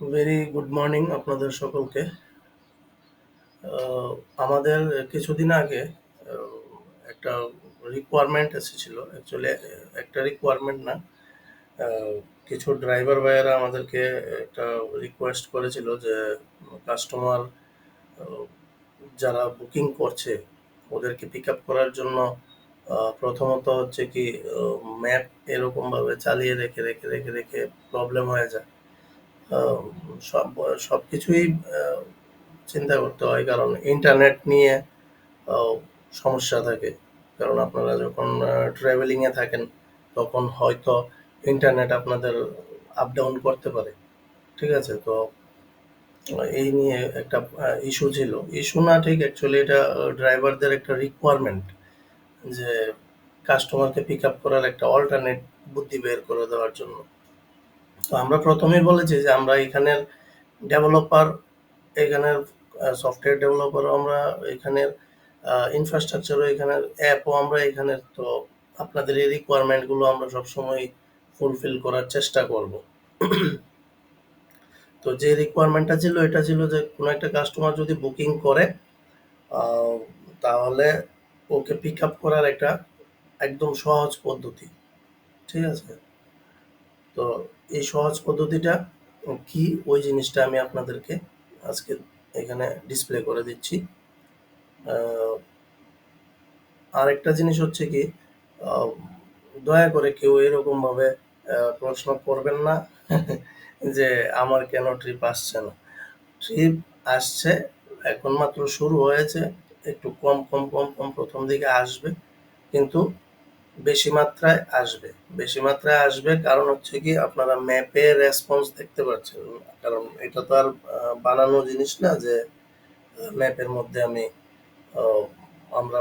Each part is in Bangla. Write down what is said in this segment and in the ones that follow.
ভেরি গুড মর্নিং আপনাদের সকলকে। আহ, আমাদের কিছুদিন আগে আহ, একটা রিকোয়ারমেন্ট এসেছিল। অ্যাকচুয়ালি একটা রিকোয়ারমেন্ট না, আহ, কিছু ড্রাইভার ভাইয়েরা আমাদেরকে একটা রিকোয়েস্ট করেছিল যে কাস্টমার যারা বুকিং করছে ওদেরকে পিক আপ করার জন্য প্রথমত হচ্ছে কি ম্যাপ এরকমভাবে চালিয়ে রেখে রেখে রেখে রেখে প্রবলেম হয়ে যায়। আহ, সব সবকিছুই চিন্তা করতে হয়, কারণ ইন্টারনেট নিয়ে আহ, সমস্যা থাকে। কারণ আপনারা যখন ট্রাভেলিংয়ে থাকেন তখন হয়তো ইন্টারনেট আপনাদের আপ ডাউন করতে পারে। ঠিক আছে? তো এই নিয়ে একটা ইস্যু ছিল। ইস্যু না ঠিক, অ্যাকচুয়ালি এটা ড্রাইভারদের একটা রিকোয়ারমেন্ট যে কাস্টমারকে পিক আপ করার একটা অল্টারনেট বুদ্ধি বের করে দেওয়ার জন্য। তো আমরা প্রথমেই বলেছি যে আমরা এখানের ডেভেলপার, এখানের সফটওয়্যার ডেভেলপারও আমরা, এখানের ইনফ্রাস্ট্রাকচারও এখানের, অ্যাপও আমরা এখানের। তো আপনাদের এই রিকোয়ারমেন্টগুলো আমরা সবসময় ফুলফিল করার চেষ্টা করব। তো যে রিকোয়ারমেন্টটা ছিল এটা ছিল যে কোনো একটা কাস্টমার যদি বুকিং করে আহ, তাহলে ওকে পিক আপ করার একটা একদম সহজ পদ্ধতি। ঠিক আছে? তো এই সহজ পদ্ধতিটা কি, ওই জিনিসটা আমি আপনাদেরকে আজকে এখানে ডিসপ্লে করে দিচ্ছি। আহ, আরেকটা জিনিস হচ্ছে কি, আহ, দয়া করে কেউ এরকম ভাবে প্রশ্ন করবেন না যে আমার কেন ট্রিপ আসছে না। ট্রিপ আসছে, এখন মাত্র শুরু হয়েছে। একটু কম কম কম কম প্রথম দিকে আসবে, কিন্তু বেশি মাত্রায় আসবে। বেশি মাত্রায় আসবে কারণ হচ্ছে কি আপনারা ম্যাপে রেসপন্স দেখতে পাচ্ছেন। কারণ এটা তো আর বানানো জিনিস না যে ম্যাপের মধ্যে আহ, আমরা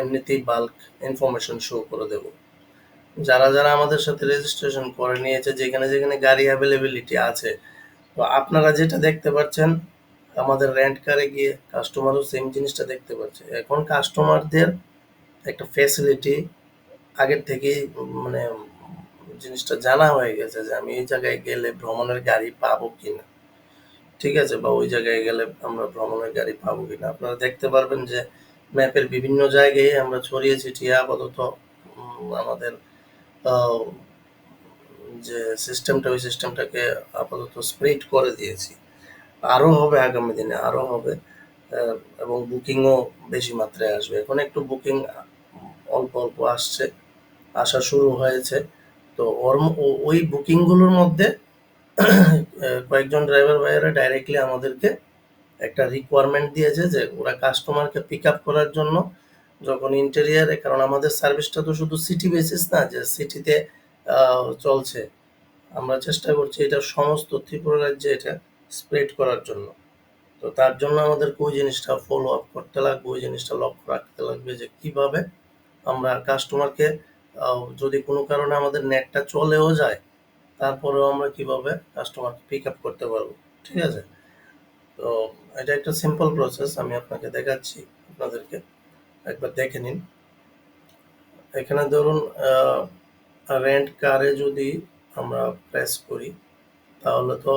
এমনিতেই বাল্ক ইনফরমেশন শো করে দেব। যারা যারা আমাদের সাথে রেজিস্ট্রেশন করে নিয়েছে, যেখানে যেখানে গাড়ি অ্যাভেলেবিলিটি আছে, তো আপনারা যেটা দেখতে পাচ্ছেন আমাদের রেন্ট কারে গিয়ে কাস্টমারও সেম জিনিসটা দেখতে পাচ্ছে। এখন কাস্টমারদের একটা ফ্যাসিলিটি আগের থেকেই মানে জিনিসটা জানা হয়ে গেছে যে আমি এই জায়গায় গেলে ভ্রমণের গাড়ি পাবো কিনা। ঠিক আছে? বা ওই জায়গায় গেলে আমরা ভ্রমণের গাড়ি পাবো কিনা আপনারা দেখতে পারবেন যে ম্যাপের বিভিন্ন জায়গায় আমরা ছড়িয়ে ছিটিয়ে আপাতত আমাদের আহ, যে সিস্টেমটা, ওই সিস্টেমটাকে আপাতত স্প্রেড করে দিয়েছি। আরো হবে, আগামী দিনে আরো হবে। আহ, এবং বুকিংও বেশি মাত্রায় আসবে। এখন একটু বুকিং অল্প অল্প আসছে, আসা শুরু হয়েছে। তো ওই বুকিংগুলোর মধ্যে কয়েকজন ড্রাইভার ভাইয়েরা ডাইরেক্টলি আমাদেরকে একটা রিকোয়ারমেন্ট দিয়েছে যে ওরা কাস্টমারকে পিক আপ করার জন্য যখন ইন্টেরিয়ারে, কারণ আমাদের সার্ভিসটা তো শুধু সিটি বেসিস না যে সিটিতে চলছে। আমরা চেষ্টা করছি এটা সমস্ত ত্রিপুরা রাজ্যে এটা স্প্রেড করার জন্য। তো তার জন্য আমাদেরকে ওই জিনিসটা ফলো আপ করতে লাগবে, ওই জিনিসটা লক্ষ্য রাখতে লাগবে যে কিভাবে আমরা কাস্টমারকে, যদি কোনো কারণে আমাদের নেটটা চলেও যায় তারপরেও আমরা কিভাবে কাস্টমারকে পিক আপ করতে পারবো। ঠিক আছে? তো এটা একটা সিম্পল প্রসেস, আমি আপনাকে দেখাচ্ছি। আপনাদেরকে একবার দেখে নিন। এখানে ধরুন রেন্ট কারে যদি আমরা প্রেস করি তাহলে তো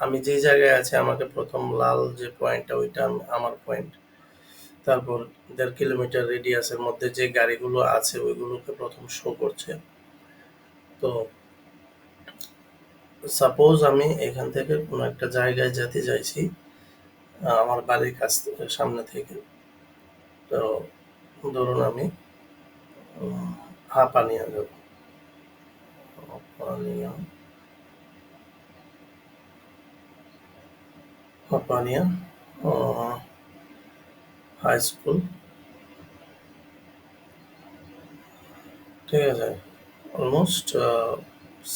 আমি যেই জায়গায় আছি আমাকে প্রথম লাল যে পয়েন্টটা ওইটা আমার পয়েন্ট। তারপর 1.5 কিলোমিটার রেডিয়াসের মধ্যে যে গাড়িগুলো আছে ওইগুলোকে প্রথম শো করছে। তো সাপোজ আমি এখান থেকে কোনো একটা জায়গায় যেতে চাইছি, আমার বাড়ির কাছ থেকে, সামনে থেকে। তো ধরুন আমি হাঁপানিয়া যাব। Hapania, Hapania high school. ঠিক আছে? অলমোস্ট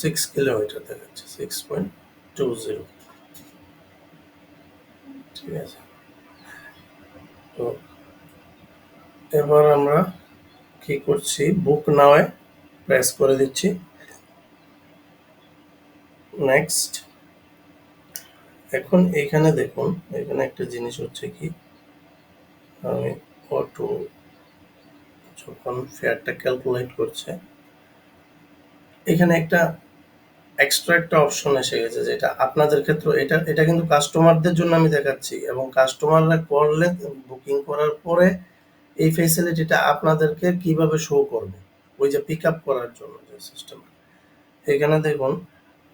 6 কিলোমিটার দেখাচ্ছে, 6.20। ঠিক আছে? তো এবার আমরা কি করছি, বুক নাওয়ে প্রেস করে দিচ্ছি। নেক্সট। এখন এখানে দেখুন, এখানে একটা জিনিস হচ্ছে কি, আমি অটো যখন ফেয়ারটা ক্যালকুলেট করছে, এখানে একটা এক্সট্রা একটা অপশন এসে গেছে, যেটা আপনাদের ক্ষেত্রে এটা কিন্তু কাস্টমারদের জন্য আমি দেখাচ্ছি, এবং কাস্টমাররা করলে বুকিং করার পরে এই ফেসিলিটিটা আপনাদেরকে কিভাবে শো করবে, ওই যে পিক আপ করার জন্য যে সিস্টেম। এখানে দেখুন,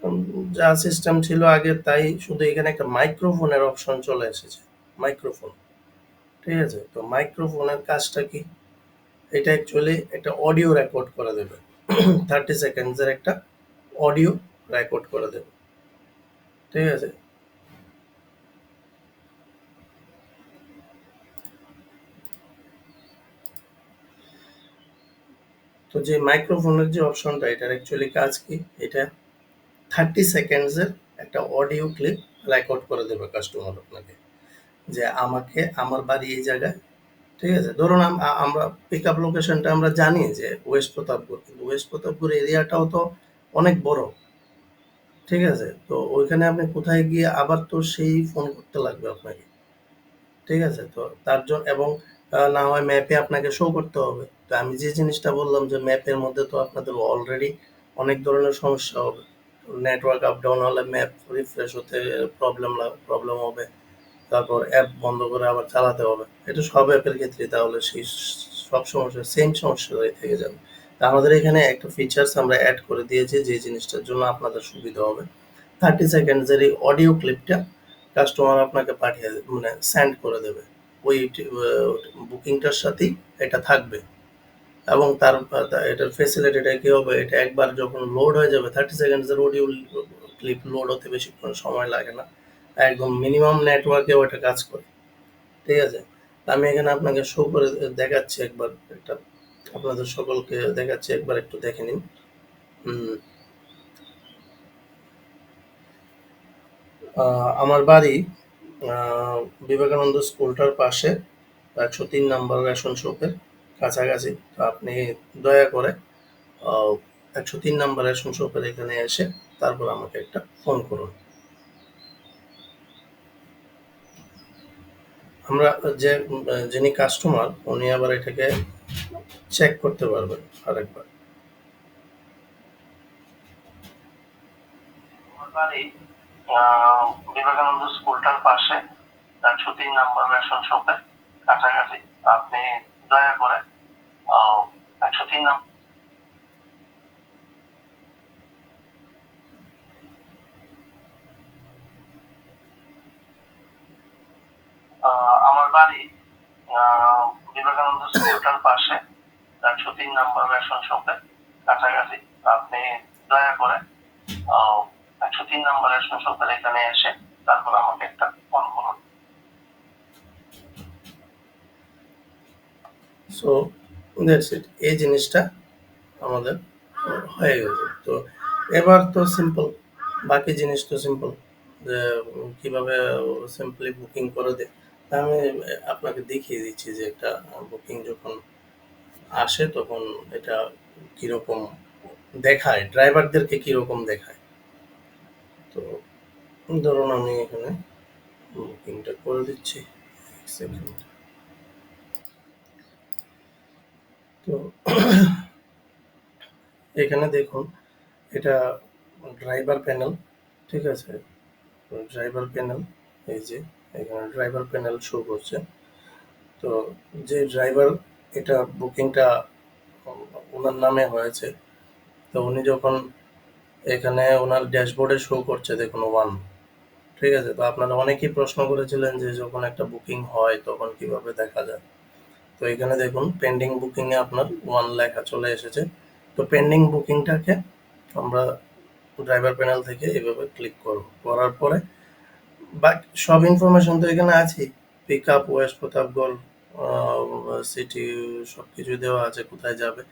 উম, যা সিস্টেম ছিল আগে তাই, শুধু এখানে একটা মাইক্রোফোনের অপশন চলে এসেছে। মাইক্রোফোন, ঠিক আছে? তো মাইক্রোফোনের কাজটা কি? এটা অ্যাকচুয়ালি একটা অডিও রেকর্ড করে দেবে। 30 সেকেন্ডসের একটা অডিও রেকর্ড করে দেবে, ঠিক আছে? তো যে মাইক্রোফোনের যে অপশনটা, এটার অ্যাকচুয়ালি কাজ কি? এটা 30 সেকেন্ডসের একটা অডিও ক্লিপ রেকর্ড করে দেবে কাস্টমার আপনাকে, যে আমাকে আমার বাড়ি এই জায়গায়, ঠিক আছে? ধরুন আমরা পিক আপ লোকেশনটা আমরা জানি যে ওয়েস্ট প্রতাপপুর, কিন্তু ওয়েস্ট প্রতাপপুর এরিয়াটাও তো অনেক বড়, ঠিক আছে? তো ওইখানে আপনি কোথায় গিয়ে আবার তো সেই ফোন করতে লাগবে আপনাকে, ঠিক আছে? তো তার জন্য, এবং না হয় ম্যাপে আপনাকে শো করতে হবে। তো আমি যে জিনিসটা বললাম যে ম্যাপের মধ্যে তো আপনাদের অলরেডি অনেক ধরনের সমস্যা হবে। নেটওয়ার্ক আপ ডাউন হলে ম্যাপ রিফ্রেশ হতে প্রবলেম হবে। তারপর অ্যাপ বন্ধ করে আবার চালাতে হবে। এটা সব অ্যাপের ক্ষেত্রেই, তাহলে সেই সব সমস্যা সেম সমস্যাটাই থেকে যাবে। তা আমাদের এখানে একটা ফিচার্স আমরা অ্যাড করে দিয়েছি যে জিনিসটার জন্য আপনাদের সুবিধা হবে। 30 সেকেন্ডসের এই অডিও ক্লিপটা কাস্টমার আপনাকে পাঠিয়ে মানে সেন্ড করে দেবে। ওই বুকিংটার সাথেই এটা থাকবে, এবং এটার ফেসিলিটিটা কি হবে? এটা একবার যখন লোড হয়ে যাবে, 30 সেকেন্ডসের অডিও ক্লিপ লোড হতে বেশিক্ষণ সময় লাগে না, একদম মিনিমাম নেটওয়ার্কে ওটা কাজ করে, ঠিক আছে? আমি এখানে আপনাকে শো করে দেখাচ্ছি একবার, একটা আপনাদের সকলকে দেখাচ্ছি, একবার একটু দেখে নিন। উম, আমার বাড়ি আহ, বিবেকানন্দ স্কুলটার পাশে 103 নম্বর রেশন শপের কাছাকাছি। তো আপনি দয়া করে 103 নম্বর রেশন শপের এখানে এসে তারপর আমাকে একটা ফোন করুন। আমরা যে যিনি কাস্টমার, উনি আবার এটাকে চেক করতে পারবেন আরেকবার। আমার বাড়ি বিবেকানন্দ স্কুলটার পাশে 103 নম্বর রেশন শপের কাছাকাছি। আপনি দয়া করে 103 নম্বর। আমার বাড়ি বিবেকানন্দ স্কুলটার পাশে 103 নম্বর রেশন শপের কাছাকাছি। আপনি দয়া করে 103 নম্বর রেশন শপের এখানে এসে তারপর আমাকে একটা ফোন করুন। সো দ্যাটস ইট, এই জিনিসটা আমাদের হয়ে গেছে। তো এবার তো সিম্পল, বাকি জিনিস তো সিম্পল, যে কিভাবে সিম্পলি বুকিং করে দেয়। তা আমি আপনাকে দেখিয়ে দিচ্ছি যে একটা বুকিং যখন আসে তখন এটা কিরকম দেখায়, ড্রাইভারদেরকে কিরকম দেখায়। তো ধরুন আমি এখানে বুকিংটা করে দিচ্ছি, এক সেকেন্ড। তো এখানে দেখুন, এটা ড্রাইভার প্যানেল, ঠিক আছে? ড্রাইভার প্যানেল, এই যে এখানে ড্রাইভার প্যানেল শো করছে। তো যে ড্রাইভার এটা বুকিংটা ওনার নামে হয়েছে, তো উনি যখন এখানে ওনার ড্যাশবোর্ডে শো করছে দেখুন 1, ঠিক আছে? তো আপনারা অনেকেই প্রশ্ন করেছিলেন যে যখন একটা বুকিং হয় তখন কিভাবে দেখা যায়। তো এখানে দেখুন পেন্ডিং বুকিংয়ে আপনার 1 লেখা চলে এসেছে। তো পেন্ডিং বুকিংটাকে আমরা ড্রাইভার প্যানেল থেকে এভাবে ক্লিক করব, করার পরে বাট সব ইনফরমেশন তো এখানে আছে। Pick up west Pratapgarh, city, সব কিছু দেওয়া আছে কোথায় যাবে।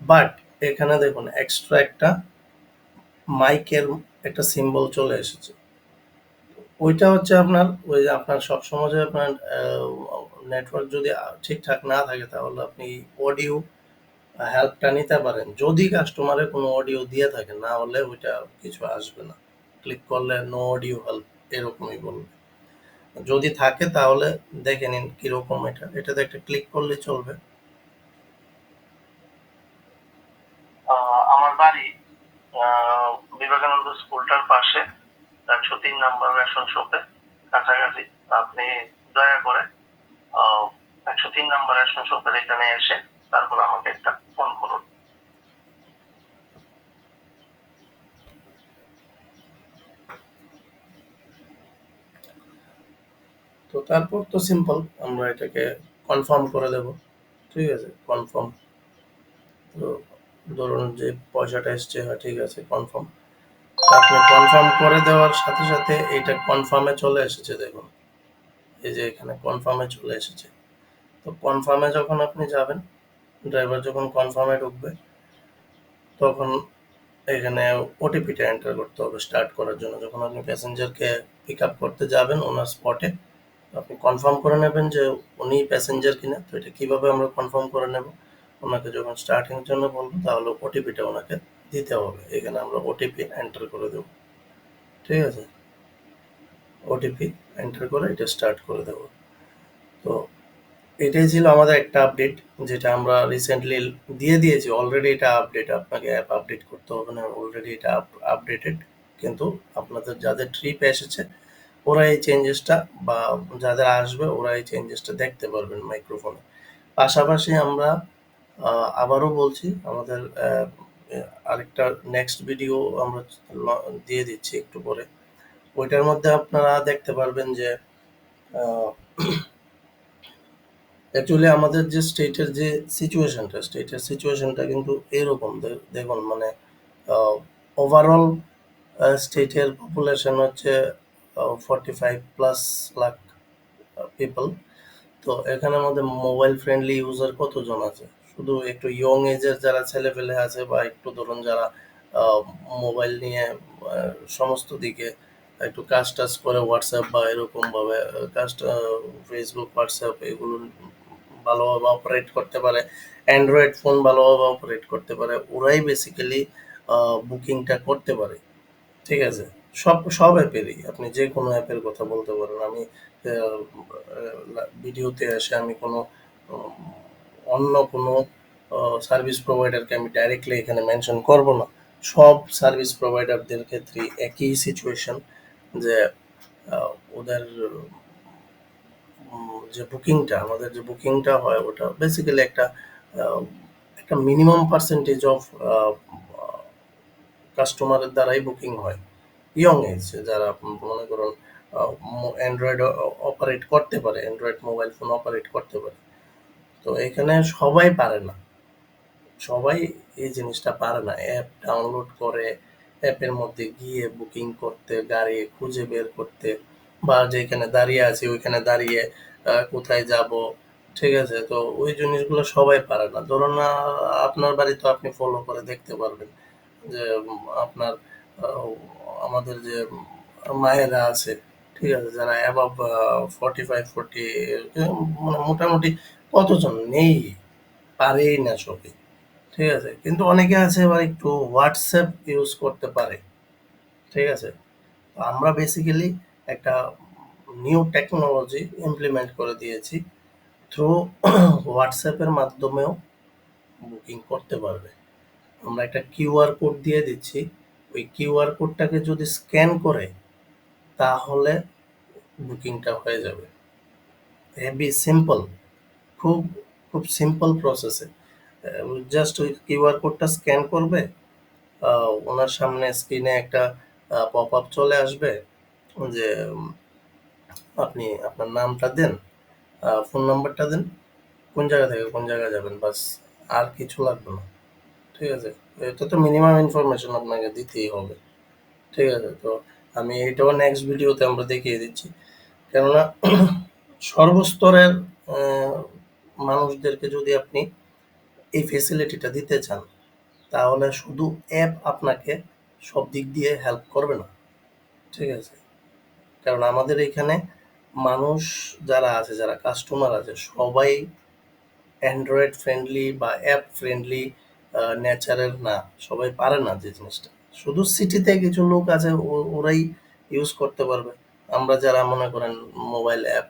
বাট এখানে দেখুন এক্সট্রা একটা মাইকের একটা সিম্বল চলে এসেছে। ওইটা হচ্ছে আপনার, ওই যে আপনার সবসময় যে আপনার নেটওয়ার্ক যদি ঠিকঠাক না থাকে তাহলে আপনি অডিও হেল্পটা নিতে পারেন, যদি কাস্টমারের কোনো অডিও দিয়ে থাকে, না হলে ওইটা কিছু আসবে না। ক্লিক করলে নো অডিও হেল্প এরকমই বলবে। যদি থাকে তাহলে দেখে নিন কিরকম, এটাতে একটা ক্লিক করলে চলবে। আমার বাড়ি বিবেকানন্দ স্কুলটার পাশে 103 নাম্বার রেশন শপে কাছাকাছি। আপনি দয়া করে 103 নাম্বার রেশন শপের এখানে এসে তারপর আমাকে একটা ফোন করুন। তো তারপর তো সিম্পল, আমরা এটাকে কনফার্ম করে দেব। ঠিক আছে, কনফার্ম। তো ধরুন যে পয়সাটা এসছে, হ্যাঁ ঠিক আছে, কনফার্ম। আপনি কনফার্ম করে দেওয়ার সাথে সাথে এটা কনফার্মে চলে এসেছে, দেখুন এই যে এখানে কনফার্মে চলে এসেছে। তো কনফার্মে যখন আপনি যাবেন, ড্রাইভার যখন কনফার্মে ঢুকবে, তখন এখানে ওটিপিটা এন্টার করতে হবে স্টার্ট করার জন্য। যখন আপনি প্যাসেঞ্জারকে পিক আপ করতে যাবেন ওনার স্পটে, আপনি কনফার্ম করে নেবেন যে উনি প্যাসেঞ্জার কিনা। তো এটা কীভাবে আমরা কনফার্ম করে নেব, ওনাকে যখন স্টার্টিং জন্য বলবো তাহলে ওটিপিটা ওনাকে দিতে হবে। এখানে আমরা ওটিপি এন্টার করে দেব। ঠিক আছে, ওটিপি এন্টার করে এটা স্টার্ট করে দেব। তো এটাই ছিল আমাদের একটা আপডেট, যেটা আমরা রিসেন্টলি দিয়ে দিয়েছি অলরেডি। এটা আপডেট, আপনাকে অ্যাপ আপডেট করতে হবে না, অলরেডি এটা আপডেটেড। কিন্তু আপনাদের যাদের ট্রিপ এসেছে ওরা এই চেঞ্জেসটা, বা যাদের আসবে ওরা এই চেঞ্জেসটা দেখতে পারবেন মাইক্রোফোনে। পাশাপাশি আমরা আবারও বলছি, আমাদের আরেকটা নেক্সট ভিডিও আমরা দিয়ে দিচ্ছি একটু পরে। ওইটার মধ্যে আপনারা দেখতে পারবেন যে অ্যাকচুয়ালি আমাদের যে স্টেটের সিচুয়েশনটা কিন্তু এরকম। দেখুন মানে ওভারঅল স্টেটের পপুলেশন হচ্ছে 45+ লাখ পিপল। তো এখানের মধ্যে মোবাইল ফ্রেন্ডলি ইউজার কতজন আছে? শুধু একটু ইয়ং এজের যারা ছেলেপেলে আছে, বা একটু ধরুন যারা মোবাইল নিয়ে সমস্ত দিকে একটু কাজ টাজ করে, হোয়াটসঅ্যাপ বা এরকমভাবে কাজটা, ফেসবুক, হোয়াটসঅ্যাপ এগুলো ভালোভাবে অপারেট করতে পারে, অ্যান্ড্রয়েড ফোন ভালোভাবে অপারেট করতে পারে, ওরাই বেসিক্যালি বুকিংটা করতে পারে। ঠিক আছে, সব অ্যাপেরই, আপনি যে কোনো অ্যাপের কথা বলতে পারেন। আমি ভিডিওতে এসে আমি কোনো অন্য কোনো সার্ভিস প্রোভাইডারকে আমি ডাইরেক্টলি এখানে মেনশন করব না। সব সার্ভিস প্রোভাইডারদের ক্ষেত্রে একই সিচুয়েশন, যে ওদের যে বুকিংটা, আমাদের যে বুকিংটা হয় ওটা বেসিক্যালি একটা মিনিমাম পার্সেন্টেজ অফ কাস্টমারের দ্বারাই বুকিং হয়। ইয়ং এজ যারা মনে করুন অ্যান্ড্রয়েড অপারেট করতে পারে, অ্যান্ড্রয়েড মোবাইল ফোন অপারেট করতে পারে। তো এখানে সবাই পারে না, সবাই এই জিনিসটা পারে না। অ্যাপ ডাউনলোড করে অ্যাপের মধ্যে গিয়ে বুকিং করতে, গাড়ি খুঁজে বের করতে, বা যেখানে দাঁড়িয়ে আছি ওইখানে দাঁড়িয়ে কোথায় যাব। ঠিক আছে, তো ওই জিনিসগুলো সবাই পারে না। ধরুন আপনার বাড়ি তো আপনি ফলো করে দেখতে পারবেন যে আপনার আমাদের যে মায়েরা আছে, ঠিক আছে, যারা অ্যাবাভ 45-40, মানে মোটামুটি কতজন নেই, পারেই না সবই। ঠিক আছে, কিন্তু অনেকে আছে এবার একটু হোয়াটসঅ্যাপ ইউজ করতে পারে। ঠিক আছে, তো আমরা বেসিক্যালি একটা নিউ টেকনোলজি ইমপ্লিমেন্ট করে দিয়েছি, থ্রু হোয়াটসঅ্যাপের মাধ্যমেও বুকিং করতে পারবে। আমরা একটা কিউআর কোড দিয়ে দিচ্ছি, ওই কিউআর কোডটাকে যদি স্ক্যান করে তাহলে বুকিংটা হয়ে যাবে। হেভি সিম্পল, খুব খুব সিম্পল প্রসেসে। জাস্ট ওই কিউআর কোডটা স্ক্যান করবে, ওনার সামনে স্ক্রিনে একটা পপ আপ চলে আসবে যে আপনি আপনার নামটা দেন, ফোন নাম্বারটা দেন, কোন জায়গা থেকে কোন জায়গায় যাবেন, বাস। আর কিছু লাগবে না। ঠিক আছে, এটা তো মিনিমাম ইনফরমেশন আপনাকে দিতেই হবে। ঠিক আছে, তো আমি এটাও নেক্সট ভিডিওতে আমরা দেখিয়ে দিচ্ছি। কেননা সর্বস্তরের মানুষদেরকে যদি আপনি এই ফেসিলিটিটা দিতে চান, তাহলে শুধু অ্যাপ আপনাকে সব দিক দিয়ে হেল্প করবে না। ঠিক আছে, কারণ আমাদের এখানে মানুষ যারা আছে, যারা কাস্টমার আছে, সবাই অ্যান্ড্রয়েড ফ্রেন্ডলি বা অ্যাপ ফ্রেন্ডলি নেচারের না, সবাই পারে না যে জিনিসটা। শুধু সিটিতে কিছু লোক আছে, ওরাই ইউজ করতে পারবে। আমরা যারা মনে করেন মোবাইল অ্যাপ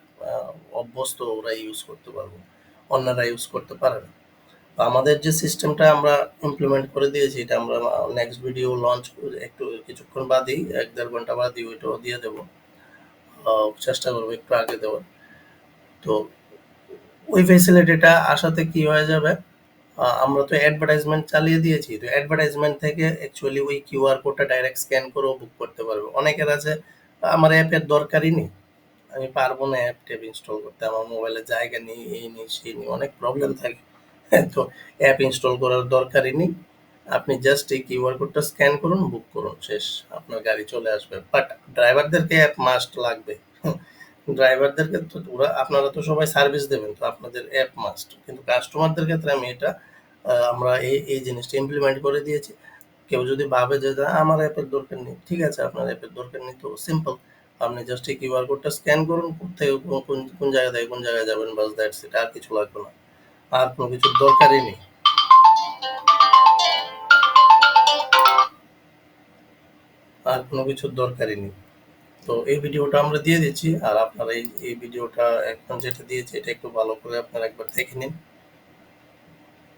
অভ্যস্ত, ওরাই ইউজ করতে পারবো, অন্যরা ইউজ করতে পারে না। আমাদের যে সিস্টেমটা আমরা ইমপ্লিমেন্ট করে দিয়েছি, এটা আমরা নেক্সট ভিডিও লঞ্চ একটু কিছুক্ষণ বাদেই, 1-1.5 ঘন্টা বাদেই ওইটাও দিয়ে দেবো। চেষ্টা করবো একটু আগে দেওয়ার। তো ওই ফেসিলিটিটা আসাতে কি হয়ে যাবে, আমরা তো অ্যাডভার্টাইজমেন্ট চালিয়ে দিয়েছি, তো অ্যাডভার্টাইজমেন্ট থেকে অ্যাকচুয়ালি ওই কিউআর কোডটা ডাইরেক্ট স্ক্যান করেও বুক করতে পারবে। অনেকের আছে আমার অ্যাপের দরকারই নেই, আমি পারবো না অ্যাপ ট্যাপ ইনস্টল করতে, আমার মোবাইলে জায়গা নেই, এই নেই সেই নেই, অনেক প্রবলেম থাকে। হ্যাঁ, তো অ্যাপ ইনস্টল করার দরকারই নেই। আপনি জাস্ট এই কিউআর কোডটা স্ক্যান করুন, বুক করুন, শেষ, আপনার গাড়ি চলে আসবে। বাট ড্রাইভারদেরকে অ্যাপ মাস্ট লাগবে। ড্রাইভারদেরকে তো ওরা, আপনারা তো সবাই সার্ভিস দেবেন, তো আপনাদের অ্যাপ মাস্ট, কিন্তু কাস্টমারদের ক্ষেত্রে আমি এটা আমরা এই জিনিসটা ইমপ্লিমেন্ট করে দিয়েছি। কেউ যদি ভাবে যে আমার অ্যাপের দরকার নেই, ঠিক আছে, আপনার অ্যাপের দরকার নেই, তো সিম্পল, আপনি জাস্ট এই কিউআর কোডটা স্ক্যান করুন, কোথায় কোন কোন জায়গা থেকে কোন জায়গায় যাবেন, বাস দ্যাটস ইট, আর কিছু লাগবে না, আর কোনো কিছুর দরকারই নেই, আর কোনো কিছুর দরকারই নেই। তো এই ভিডিওটা আমরা দিয়ে দিচ্ছি, আর আপনারা এই ভিডিওটা এখন যেটা দিয়েছি এটা একটু ভালো করে আপনারা একবার দেখে নিন।